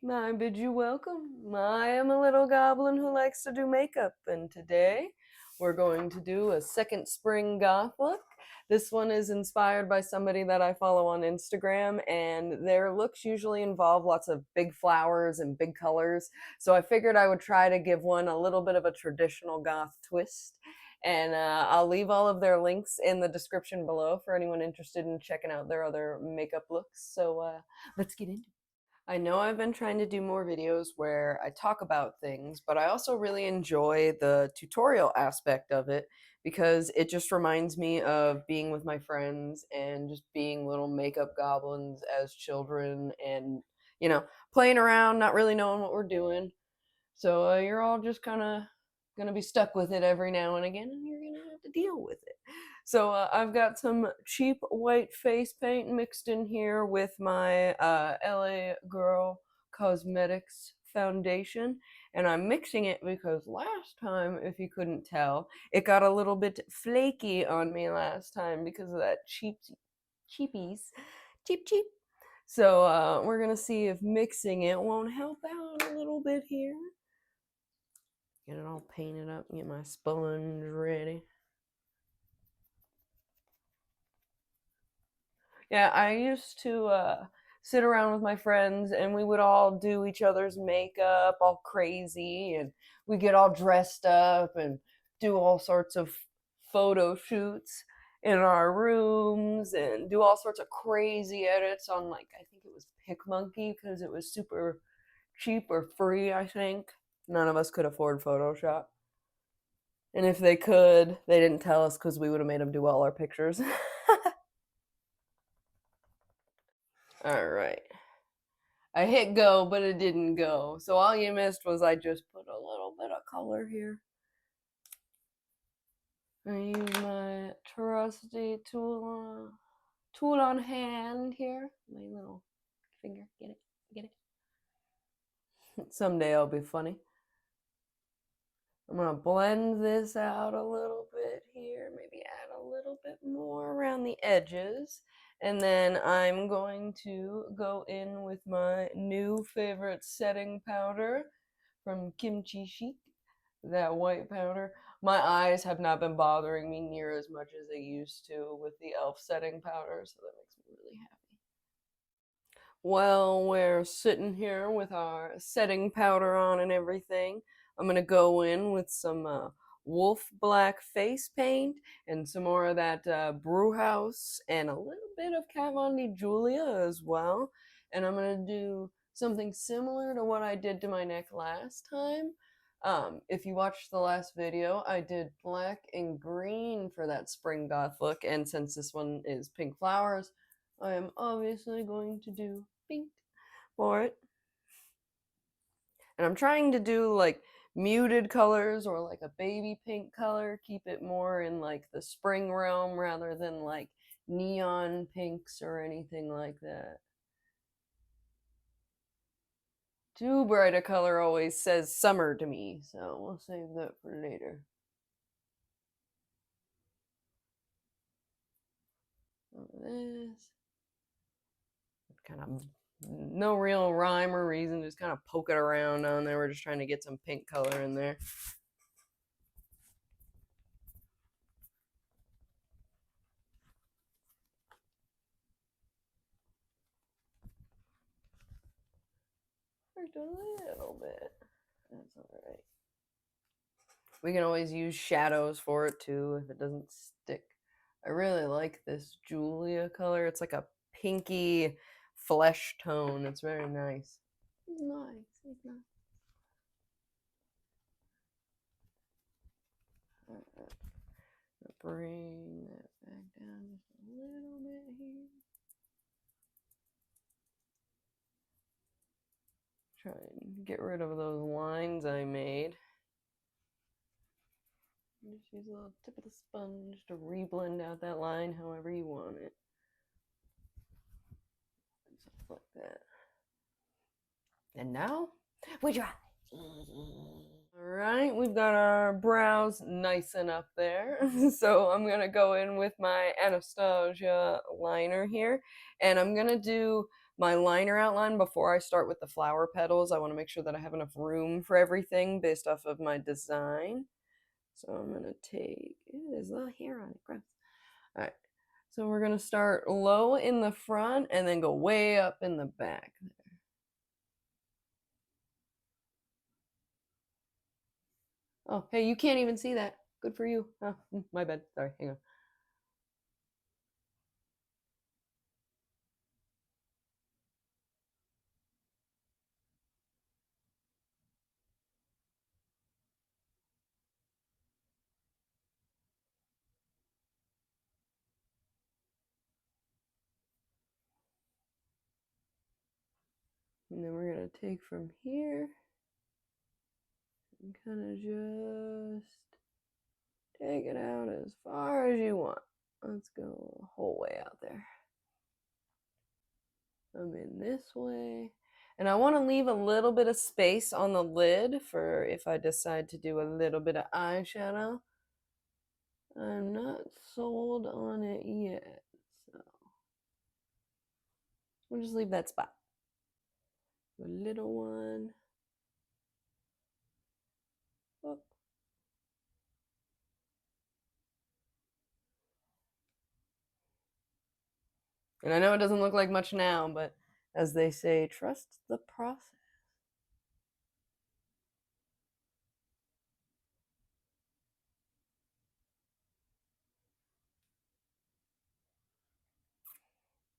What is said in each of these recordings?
I bid you welcome. I am a little goblin who likes to do makeup, and today we're going to do a second spring goth look. This one is inspired by somebody that I follow on Instagram, and their looks usually involve lots of big flowers and big colors. So I figured I would try to give one a little bit of a traditional goth twist. And I'll leave all of their links in the description below for anyone interested in checking out their other makeup looks. So let's get into it. I know I've been trying to do more videos where I talk about things, but I also really enjoy the tutorial aspect of it because it just reminds me of being with my friends and just being little makeup goblins as children and, playing around, not really knowing what we're doing. So you're all just kind of going to be stuck with it every now and again, and you're going to have to deal with it. So I've got some cheap white face paint mixed in here with my LA Girl Cosmetics foundation. And I'm mixing it because last time, if you couldn't tell, it got a little bit flaky on me last time because of that cheapies. Cheap. So we're going to see if mixing it won't help out a little bit here. Get it all painted up, get my sponge ready. Yeah, I used to sit around with my friends and we would all do each other's makeup all crazy and we get all dressed up and do all sorts of photo shoots in our rooms and do all sorts of crazy edits on, like, I think it was PicMonkey because it was super cheap or free, I think. None of us could afford Photoshop. And if they could, they didn't tell us because we would have made them do all our pictures. All right. I hit go, but it didn't go. So all you missed was I just put a little bit of color here. I use my trusty tool on hand here. My little finger. Get it? Get it? Someday I'll be funny. I'm going to blend this out a little bit here. Maybe add a little bit more around the edges. And then I'm going to go in with my new favorite setting powder from Chic, that white powder. My eyes have not been bothering me near as much as they used to with the e.l.f. setting powder, so that makes me really happy. Well, we're sitting here with our setting powder on and everything. I'm going to go in with some Wolfe black face paint and some more of that Bruhaus and a little bit of Kat Von D Julia as well. And I'm going to do something similar to what I did to my neck last time. If you watched the last video, I did black and green for that spring goth look. And since this one is pink flowers, I am obviously going to do pink for it. And I'm trying to do like muted colors or like a baby pink color, keep it more in like the spring realm rather than like neon pinks or anything like that. Too bright a color always says summer to me, so we'll save that for later. This kind of no real rhyme or reason, just kind of poke it around on there. We're just trying to get some pink color in there. Just a little bit. That's all right. We can always use shadows for it too if it doesn't stick. I really like this Julia color. It's like a pinky flesh tone. It's very nice. It's nice. It's nice. Alright. Bring that back down just a little bit here. Try and get rid of those lines I made. Just use a little tip of the sponge to re-blend out that line however you want it. Just like that. And now we dry. Alright, we've got our brows nice and up there. So I'm going to go in with my Anastasia liner here. And I'm going to do my liner outline before I start with the flower petals. I want to make sure that I have enough room for everything based off of my design. So I'm going to take, ew, there's a little hair on it, gross. All right, so we're going to start low in the front and then go way up in the back. Oh, hey, you can't even see that. Good for you. Oh, my bad. Sorry, hang on. And then we're going to take from here and kind of just take it out as far as you want. Let's go the whole way out there. I'm in this way. And I want to leave a little bit of space on the lid for if I decide to do a little bit of eyeshadow. I'm not sold on it yet, so we'll just leave that spot. A little one. Oh. And I know it doesn't look like much now, but as they say, trust the process.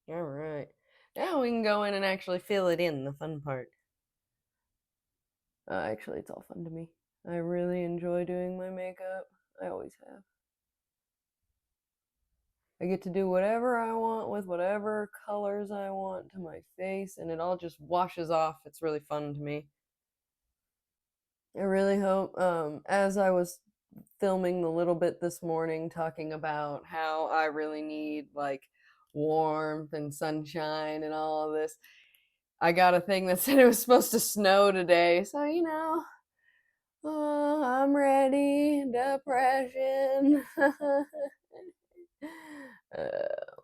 All right. Now we can go in and actually fill it in, the fun part. Actually, it's all fun to me. I really enjoy doing my makeup. I always have. I get to do whatever I want with whatever colors I want to my face, and it all just washes off. It's really fun to me. I really hope, as I was filming the little bit this morning talking about how I really need like warmth and sunshine and all of this, I got a thing that said it was supposed to snow today. So, you know, oh, I'm ready. Depression.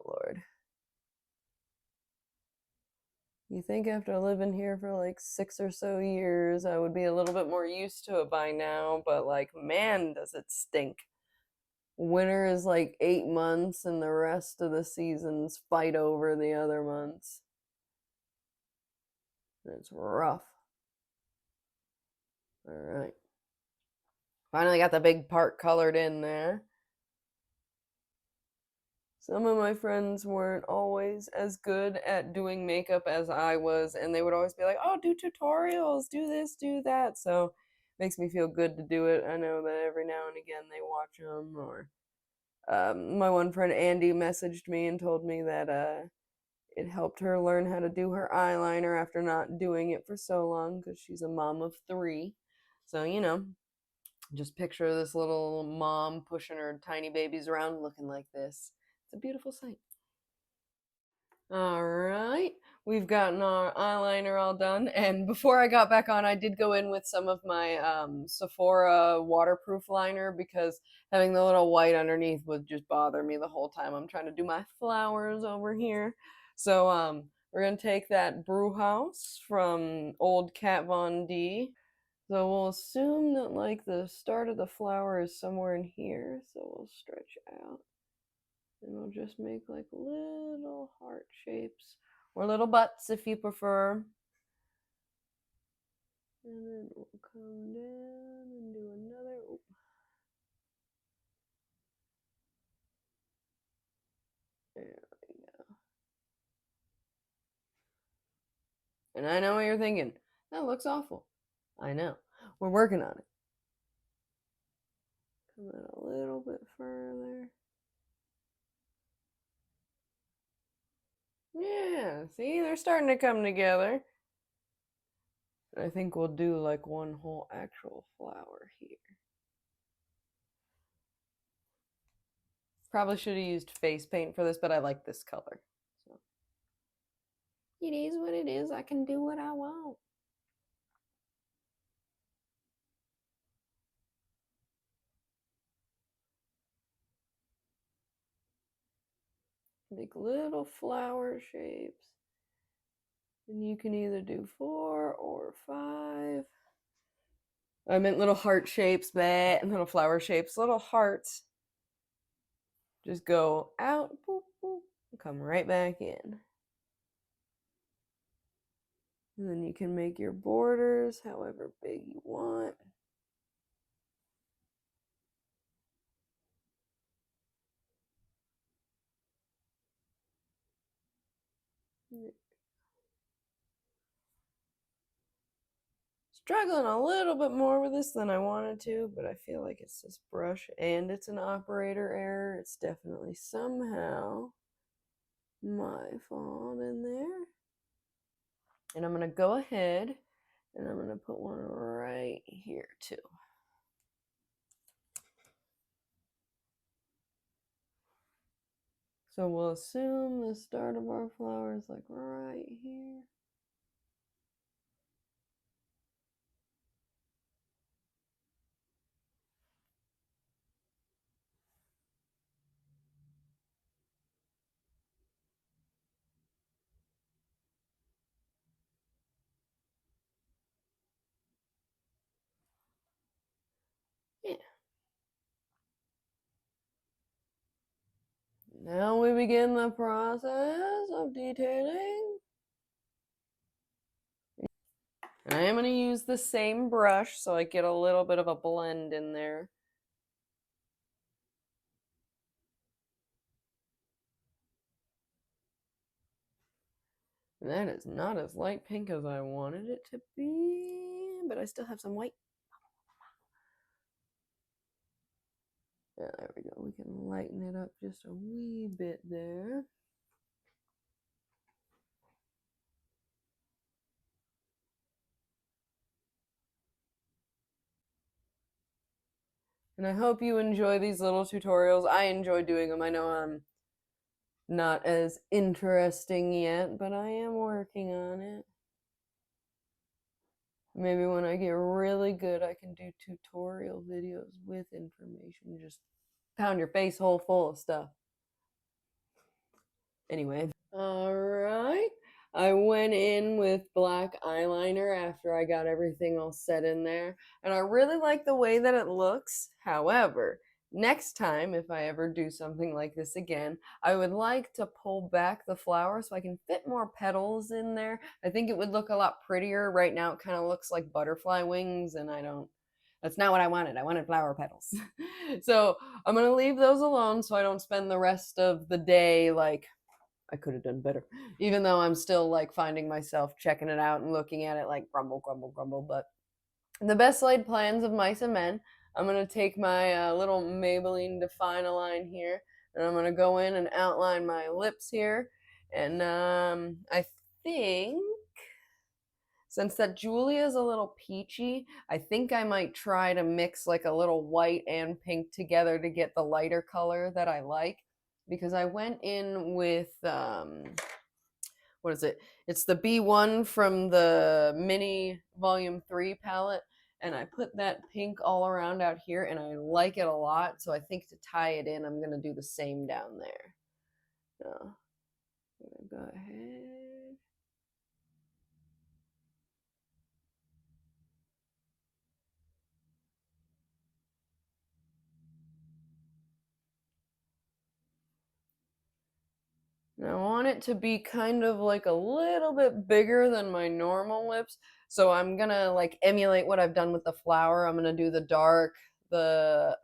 Lord. You think after living here for like 6 or so years, I would be a little bit more used to it by now, but like, man, does it stink. Winter is like 8 months, and the rest of the seasons fight over the other months. It's rough. All right. Finally got the big part colored in there. Some of my friends weren't always as good at doing makeup as I was, and they would always be like, oh, do tutorials, do this, do that. So it makes me feel good to do it. I know that every now and again they watch them, or my one friend Andy messaged me and told me that it helped her learn how to do her eyeliner after not doing it for so long because she's a mom of 3. So, you know, just picture this little mom pushing her tiny babies around looking like this. It's a beautiful sight. All right, we've gotten our eyeliner all done, and before I got back on, I did go in with some of my Sephora waterproof liner because having the little white underneath would just bother me the whole time. I'm trying to do my flowers over here. So we're gonna take that Bruhaus from old Kat Von D. So we'll assume that like the start of the flower is somewhere in here, so we'll stretch out. And we'll just make like little heart shapes or little butts if you prefer. And then we'll come down and do another. Oop. There we go. And I know what you're thinking. That looks awful. I know. We're working on it. Come out a little bit further. Yeah, see, they're starting to come together. I think we'll do like one whole actual flower here. Probably should have used face paint for this, but I like this color. So. It is what it is. I can do what I want. Make little flower shapes. And you can either do 4 or 5. I meant little heart shapes, and little flower shapes, little hearts. Just go out, boop, boop, and come right back in. And then you can make your borders however big you want. Struggling a little bit more with this than I wanted to, but I feel like it's this brush and it's an operator error. It's definitely somehow my fault in there. And I'm going to go ahead and I'm going to put one right here too. So we'll assume the start of our flower is like right here. Yeah. Now we begin the process of detailing. I am going to use the same brush so I get a little bit of a blend in there. That is not as light pink as I wanted it to be, but I still have some white. Yeah, there we go. We can lighten it up just a wee bit there. And I hope you enjoy these little tutorials. I enjoy doing them. I know I'm not as interesting yet, but I am working on it. Maybe when I get really good, I can do tutorial videos with information. Just pound your face hole full of stuff. Anyway. All right. I went in with black eyeliner after I got everything all set in there. And I really like the way that it looks. However, next time, if I ever do something like this again, I would like to pull back the flower so I can fit more petals in there. I think it would look a lot prettier. Right now it kind of looks like butterfly wings and that's not what I wanted. I wanted flower petals. So I'm going to leave those alone so I don't spend the rest of the day like I could have done better, even though I'm still like finding myself checking it out and looking at it like grumble, grumble, grumble. But the best laid plans of mice and men. I'm going to take my little Maybelline Define a Line here, and I'm going to go in and outline my lips here. And I think since that Julia is a little peachy, I think I might try to mix like a little white and pink together to get the lighter color that I like. Because I went in with, what is it? It's the B1 from the mini volume 3 palette. And I put that pink all around out here and I like it a lot. So I think to tie it in, I'm going to do the same down there. So I'm going to go ahead. And I want it to be kind of like a little bit bigger than my normal lips. So I'm gonna like emulate what I've done with the flower. I'm gonna do the dark, the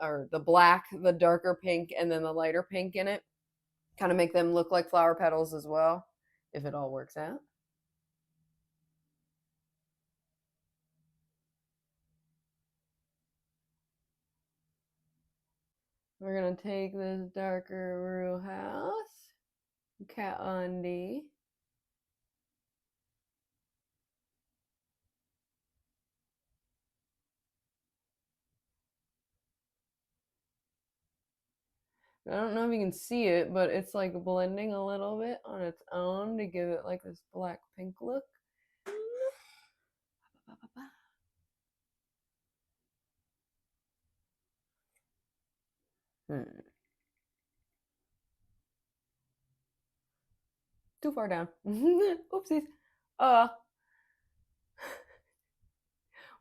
black, the darker pink, and then the lighter pink in it. Kind of make them look like flower petals as well, if it all works out. We're gonna take this darker Bruhaus, Kat Von D. I don't know if you can see it, but it's like blending a little bit on its own to give it like this black pink look. Too far down. Oopsies. Uh,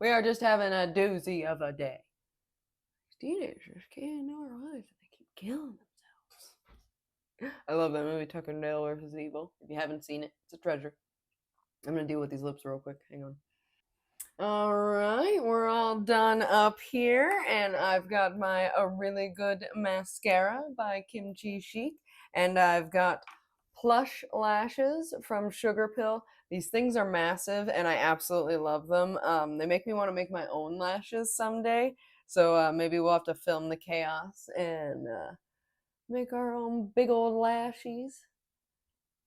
we are just having a doozy of a day. Teenagers can't know our lives and they keep killing themselves. I love that movie, Tucker and Dale versus Evil. If you haven't seen it, it's a treasure. I'm gonna deal with these lips real quick. Hang on. All right, we're all done up here, and I've got my A Really Good Mascara by Chic, and I've got Plush lashes from Sugarpill. These things are massive, and I absolutely love them. They make me want to make my own lashes someday, so maybe we'll have to film the chaos and make our own big old lashies.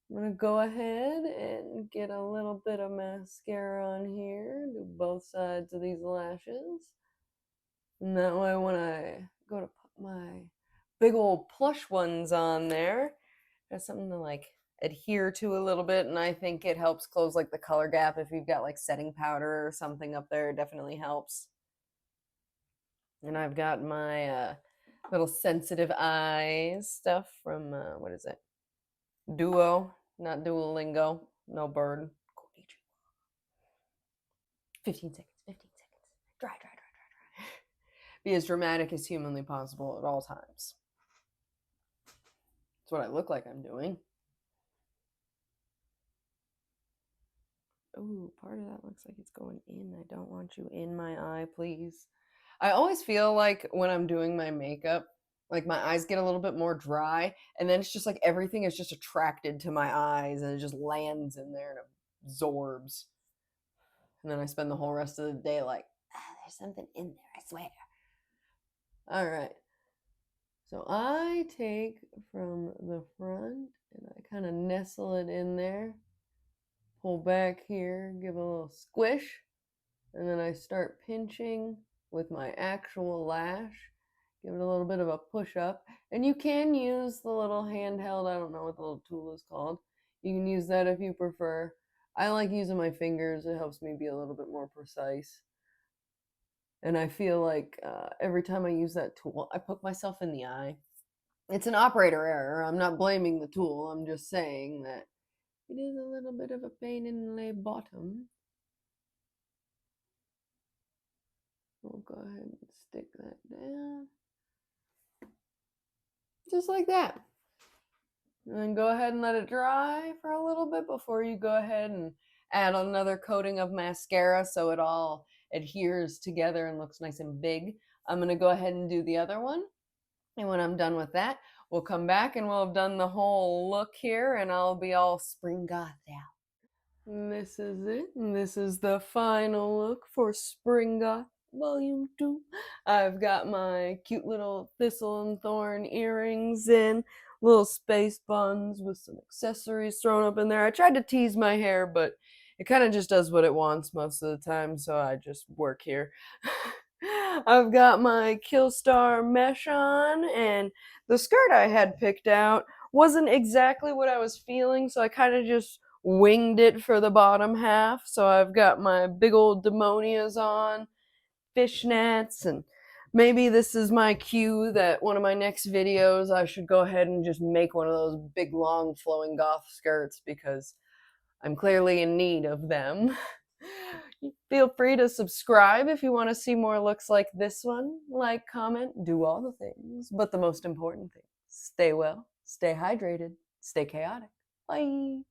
I'm gonna go ahead and get a little bit of mascara on here, do both sides of these lashes. And that way when I go to put my big old plush ones on there, there's something to like adhere to a little bit, and I think it helps close like the color gap if you've got like setting powder or something up there. It definitely helps. And I've got my little sensitive eyes stuff from what is it? Duo, not Duolingo, no bird. 15 seconds, 15 seconds. Dry, dry, dry, dry, dry. Be as dramatic as humanly possible at all times. That's what I look like I'm doing. Ooh, part of that looks like it's going in. I don't want you in my eye, please. I always feel like when I'm doing my makeup, like my eyes get a little bit more dry, and then it's just like everything is just attracted to my eyes and it just lands in there and absorbs. And then I spend the whole rest of the day like, there's something in there, I swear. All right. So I take from the front and I kind of nestle it in there, pull back here, give a little squish, and then I start pinching with my actual lash. Give it a little bit of a push up. And you can use the little handheld, I don't know what the little tool is called. You can use that if you prefer. I like using my fingers, it helps me be a little bit more precise. And I feel like every time I use that tool, I poke myself in the eye. It's an operator error. I'm not blaming the tool. I'm just saying that it is a little bit of a pain in the bottom. We'll go ahead and stick that down. Just like that. And then go ahead and let it dry for a little bit before you go ahead and add another coating of mascara so it all adheres together and looks nice and big. I'm going to go ahead and do the other one. And when I'm done with that, we'll come back and we'll have done the whole look here and I'll be all Spring Goth out. And this is it. And this is the final look for Spring Goth Volume 2. I've got my cute little Thistle and Thorn earrings in, little space buns with some accessories thrown up in there. I tried to tease my hair, but it kind of just does what it wants most of the time, so I just work here. I've got my Killstar mesh on, and the skirt I had picked out wasn't exactly what I was feeling, so I kind of just winged it for the bottom half. So I've got my big old Demonias on, fishnets, and maybe this is my cue that one of my next videos I should go ahead and just make one of those big long flowing goth skirts because I'm clearly in need of them. Feel free to subscribe if you want to see more looks like this one. Like, comment, do all the things. But the most important thing, stay well, stay hydrated, stay chaotic. Bye.